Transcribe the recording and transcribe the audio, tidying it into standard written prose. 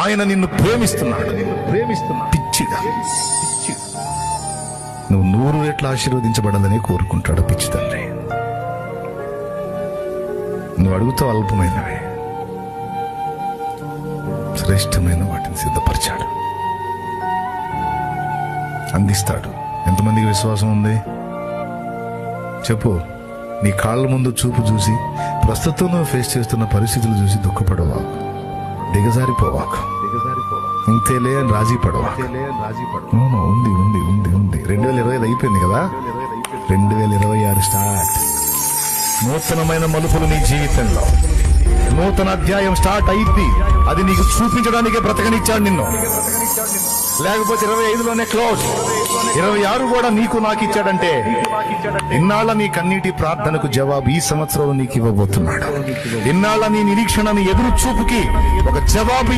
ఆయన నిన్ను ప్రేమిస్తున్నాడు. పిచ్చిగా నువ్వు 100 రెట్లు ఆశీర్వదించబడాలని కోరుకుంటాడు పిచ్చి తండ్రి. నువ్వు అడుగుతావు అల్పమైనవే, శ్రేష్టమైన వాటిని సిద్ధపరిచాడు, అందిస్తాడు. ఎంతమందికి విశ్వాసం ఉంది చెప్పు? నీ కాళ్ళ ముందు చూపు చూసి, ప్రస్తుతం నువ్వు ఫేస్ చేస్తున్న పరిస్థితులు చూసి దుఃఖపడవాకు, దిగజారిపోవాకు, ఇంతేలే అని రాజీ పడవాకు. ఉంది ఉంది ఉంది ఉంది 2025 అయిపోయింది కదా, 2026 స్టార్ట్. నూతనమైన మలుపులు నీ జీవితంలో, నూతన అధ్యాయం స్టార్ట్ అయింది. అది నీకు చూపించడానికే బ్రతకనిచ్చాడు నిన్ను. లేకపోతే 25లోనే క్లోజ్. 26 కూడా నీకు నాకు ఇచ్చాడంటే ఇన్నాళ్ళ నీ కన్నీటి ప్రార్థనకు జవాబు ఈ సంవత్సరంలో నీకు ఇవ్వబోతున్నాడు. ఇన్నాళ్ళ నీ నిరీక్షణ, నీ ఎదురు చూపుకి ఒక జవాబు